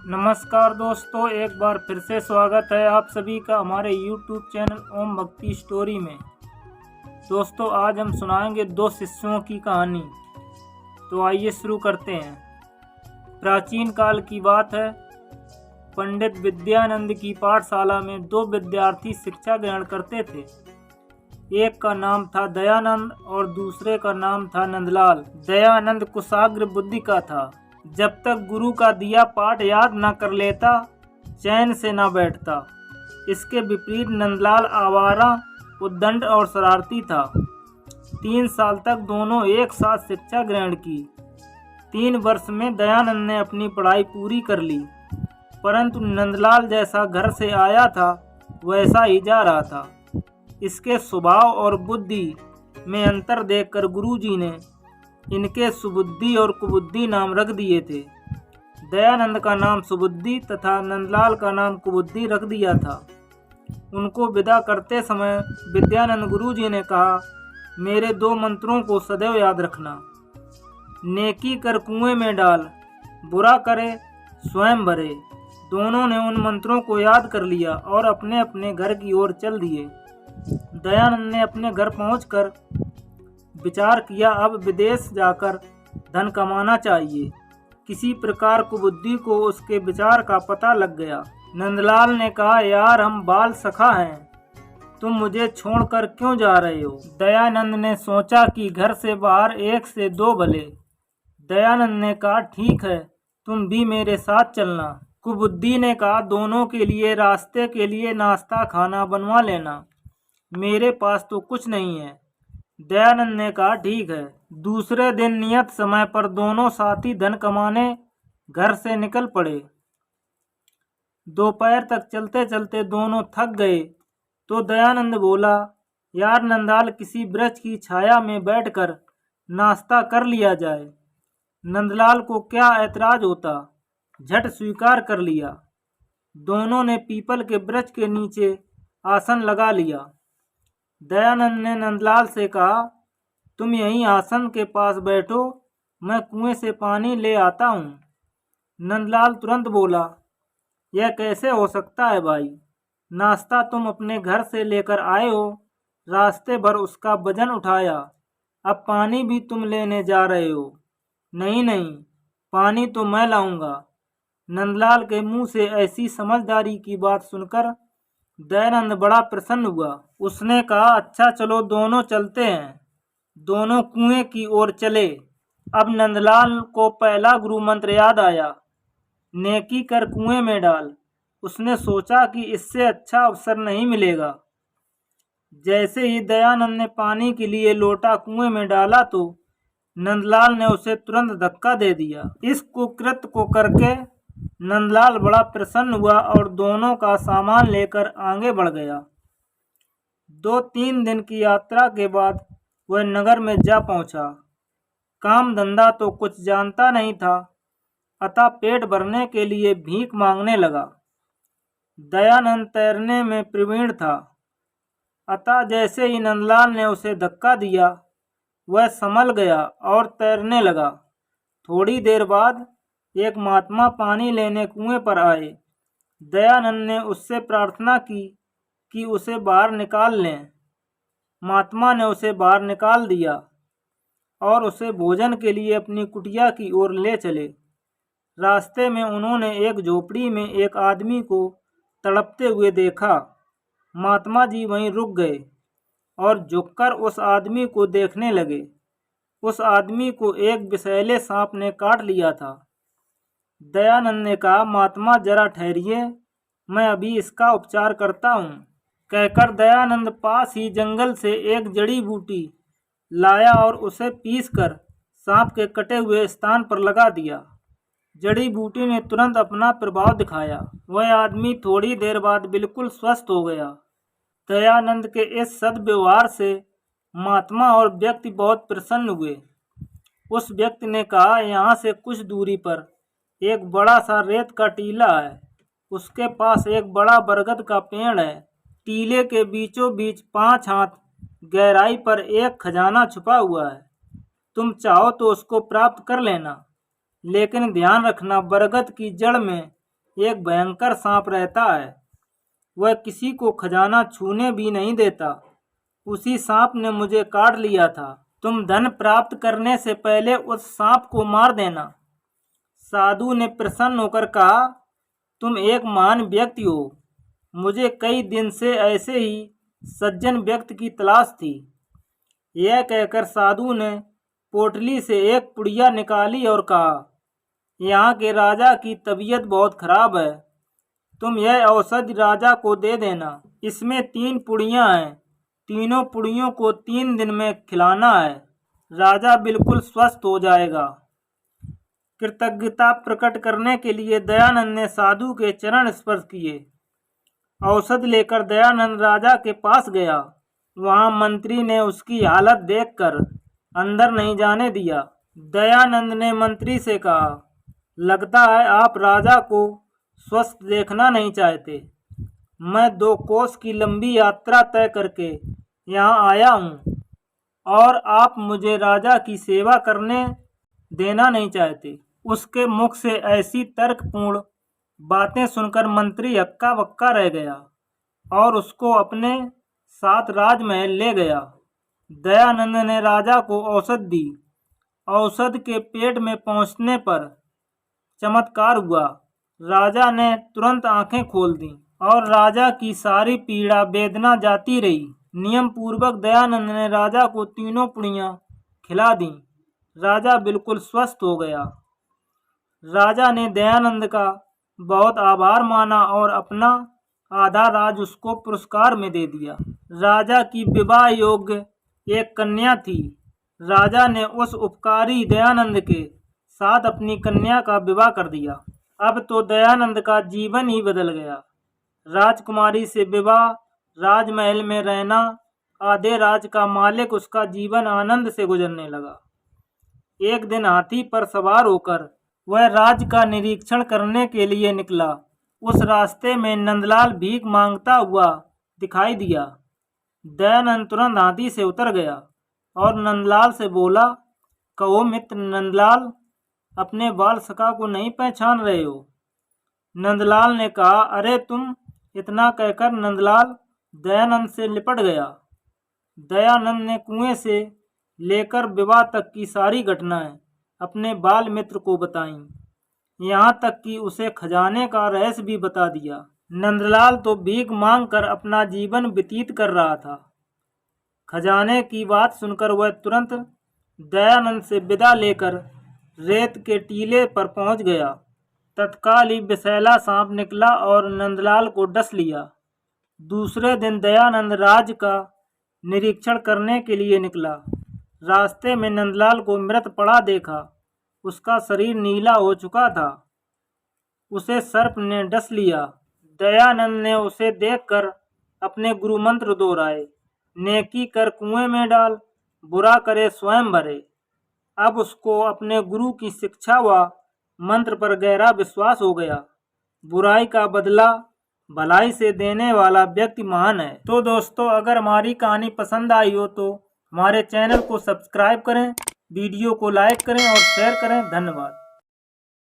नमस्कार दोस्तों, एक बार फिर से स्वागत है आप सभी का हमारे YouTube चैनल ओम भक्ति स्टोरी में। दोस्तों, आज हम सुनाएंगे दो शिष्यों की कहानी। तो आइए शुरू करते हैं। प्राचीन काल की बात है। पंडित विद्यानंद की पाठशाला में दो विद्यार्थी शिक्षा ग्रहण करते थे। एक का नाम था दयानंद और दूसरे का नाम था नंदलाल। दयानंद कुशाग्र बुद्धि का था। जब तक गुरु का दिया पाठ याद न कर लेता, चैन से न बैठता। इसके विपरीत नंदलाल आवारा, उद्दंड और शरारती था। 3 साल तक दोनों एक साथ शिक्षा ग्रहण की। 3 वर्ष में दयानंद ने अपनी पढ़ाई पूरी कर ली, परंतु नंदलाल जैसा घर से आया था वैसा ही जा रहा था। इसके स्वभाव और बुद्धि में अंतर देखकर गुरुजी ने इनके सुबुद्धि और कुबुद्धि नाम रख दिए थे। दयानंद का नाम सुबुद्धि तथा नंदलाल का नाम कुबुद्धि रख दिया था। उनको विदा करते समय विद्यानंद गुरुजी ने कहा, मेरे 2 मंत्रों को सदैव याद रखना। नेकी कर कुएं में डाल, बुरा करे स्वयं भरे। दोनों ने उन मंत्रों को याद कर लिया और अपने अपने घर की ओर चल दिए। दयानंद ने अपने घर पहुंचकर विचार किया, अब विदेश जाकर धन कमाना चाहिए। किसी प्रकार कुबुद्धि को उसके विचार का पता लग गया। नंदलाल ने कहा, यार हम बाल सखा हैं, तुम मुझे छोड़कर क्यों जा रहे हो? दयानंद ने सोचा कि घर से बाहर 1 से 2 भले। दयानंद ने कहा, ठीक है, तुम भी मेरे साथ चलना। कुबुद्धि ने कहा, दोनों के लिए रास्ते के लिए नाश्ता खाना बनवा लेना, मेरे पास तो कुछ नहीं है। दयानंद ने कहा, ठीक है। दूसरे दिन नियत समय पर दोनों साथी धन कमाने घर से निकल पड़े। दोपहर तक चलते चलते दोनों थक गए तो दयानंद बोला, यार नंदलाल, किसी वृक्ष की छाया में बैठकर नाश्ता कर लिया जाए। नंदलाल को क्या ऐतराज होता, झट स्वीकार कर लिया। दोनों ने पीपल के वृक्ष के नीचे आसन लगा लिया। दयानंद ने नंदलाल से कहा, तुम यहीं आसन के पास बैठो, मैं कुएं से पानी ले आता हूँ। नंदलाल तुरंत बोला, यह कैसे हो सकता है भाई? नाश्ता तुम अपने घर से लेकर आए हो, रास्ते भर उसका वजन उठाया, अब पानी भी तुम लेने जा रहे हो? नहीं नहीं, पानी तो मैं लाऊंगा। नंदलाल के मुंह से ऐसी समझदारी की बात सुनकर दयानंद बड़ा प्रसन्न हुआ। उसने कहा, अच्छा चलो दोनों चलते हैं। दोनों कुएं की ओर चले। अब नंदलाल को पहला गुरु मंत्र याद आया, नेकी कर कुएं में डाल। उसने सोचा कि इससे अच्छा अवसर नहीं मिलेगा। जैसे ही दयानंद ने पानी के लिए लोटा कुएं में डाला तो नंदलाल ने उसे तुरंत धक्का दे दिया। इस कुकृत्य को करके नंदलाल बड़ा प्रसन्न हुआ और दोनों का सामान लेकर आगे बढ़ गया। 2-3 दिन की यात्रा के बाद वह नगर में जा पहुंचा। काम धंधा तो कुछ जानता नहीं था, अतः पेट भरने के लिए भीख मांगने लगा। दयानंद तैरने में प्रवीण था, अतः जैसे ही नंदलाल ने उसे धक्का दिया वह संभल गया और तैरने लगा। थोड़ी देर बाद एक महात्मा पानी लेने कुएं पर आए। दयानंद ने उससे प्रार्थना की कि उसे बाहर निकाल लें। महात्मा ने उसे बाहर निकाल दिया और उसे भोजन के लिए अपनी कुटिया की ओर ले चले। रास्ते में उन्होंने एक झोपड़ी में एक आदमी को तड़पते हुए देखा। महात्मा जी वहीं रुक गए और झुककर उस आदमी को देखने लगे। उस आदमी को एक विषैले सांप ने काट लिया था। दयानंद ने कहा, महात्मा जरा ठहरिए, मैं अभी इसका उपचार करता हूँ। कहकर दयानंद पास ही जंगल से एक जड़ी बूटी लाया और उसे पीसकर सांप के कटे हुए स्थान पर लगा दिया। जड़ी बूटी ने तुरंत अपना प्रभाव दिखाया। वह आदमी थोड़ी देर बाद बिल्कुल स्वस्थ हो गया। दयानंद के इस सद्व्यवहार से महात्मा और व्यक्ति बहुत प्रसन्न हुए। उस व्यक्ति ने कहा, यहाँ से कुछ दूरी पर एक बड़ा सा रेत का टीला है, उसके पास एक बड़ा बरगद का पेड़ है। टीले के बीचों बीच 5 हाथ गहराई पर एक खजाना छुपा हुआ है। तुम चाहो तो उसको प्राप्त कर लेना, लेकिन ध्यान रखना बरगद की जड़ में एक भयंकर सांप रहता है। वह किसी को खजाना छूने भी नहीं देता। उसी सांप ने मुझे काट लिया था। तुम धन प्राप्त करने से पहले उस सांप को मार देना। साधु ने प्रसन्न होकर कहा, तुम एक महान व्यक्ति हो। मुझे कई दिन से ऐसे ही सज्जन व्यक्ति की तलाश थी। यह कहकर साधु ने पोटली से एक पुड़िया निकाली और कहा, यहाँ के राजा की तबीयत बहुत खराब है। तुम यह औषधि राजा को दे देना। इसमें 3 पुड़ियाँ हैं। तीनों पुड़ियों को 3 दिन में खिलाना है। राजा बिल्कुल स्वस्थ हो जाएगा। कृतज्ञता प्रकट करने के लिए दयानंद ने साधु के चरण स्पर्श किए। औषध लेकर दयानंद राजा के पास गया। वहां मंत्री ने उसकी हालत देखकर अंदर नहीं जाने दिया। दयानंद ने मंत्री से कहा, लगता है आप राजा को स्वस्थ देखना नहीं चाहते। मैं 2 कोस की लंबी यात्रा तय करके यहाँ आया हूँ और आप मुझे राजा की सेवा करने देना नहीं चाहते। उसके मुख से ऐसी तर्कपूर्ण बातें सुनकर मंत्री हक्का बक्का रह गया और उसको अपने साथ राजमहल ले गया। दयानंद ने राजा को औषध दी। औषध के पेट में पहुंचने पर चमत्कार हुआ। राजा ने तुरंत आंखें खोल दी और राजा की सारी पीड़ा वेदना जाती रही। नियम पूर्वक दयानंद ने राजा को 3 पुड़ियाँ खिला दी। राजा बिल्कुल स्वस्थ हो गया। राजा ने दयानंद का बहुत आभार माना और अपना आधा राज उसको पुरस्कार में दे दिया। राजा की विवाह योग्य एक कन्या थी। राजा ने उस उपकारी दयानंद के साथ अपनी कन्या का विवाह कर दिया। अब तो दयानंद का जीवन ही बदल गया। राजकुमारी से विवाह, राजमहल में रहना, आधे राज का मालिक, उसका जीवन आनंद से गुजरने लगा। एक दिन हाथी पर सवार होकर वह राज्य का निरीक्षण करने के लिए निकला। उस रास्ते में नंदलाल भीख मांगता हुआ दिखाई दिया। दयानंद तुरंत हाथी से उतर गया और नंदलाल से बोला, कहो मित्र नंदलाल, अपने बाल सखा को नहीं पहचान रहे हो? नंदलाल ने कहा, अरे तुम। इतना कहकर नंदलाल दयानंद से लिपट गया। दयानंद ने कुएं से लेकर विवाह तक की सारी घटनाएं अपने बाल मित्र को बताईं। यहाँ तक कि उसे खजाने का रहस्य भी बता दिया। नंदलाल तो भीख मांगकर अपना जीवन व्यतीत कर रहा था। खजाने की बात सुनकर वह तुरंत दयानंद से विदा लेकर रेत के टीले पर पहुंच गया। तत्काल ही विषैला सांप निकला और नंदलाल को डस लिया। दूसरे दिन दयानंद राज्य का निरीक्षण करने के लिए निकला। रास्ते में नंदलाल को मृत पड़ा देखा। उसका शरीर नीला हो चुका था। उसे सर्प ने डस लिया। दयानंद ने उसे देखकर अपने गुरु मंत्र दोहराए, नेकी कर कुएं में डाल, बुरा करे स्वयं भरे। अब उसको अपने गुरु की शिक्षा व मंत्र पर गहरा विश्वास हो गया। बुराई का बदला भलाई से देने वाला व्यक्ति महान है। तो दोस्तों, अगर हमारी कहानी पसंद आई हो तो हमारे चैनल को सब्सक्राइब करें, वीडियो को लाइक करें और शेयर करें। धन्यवाद।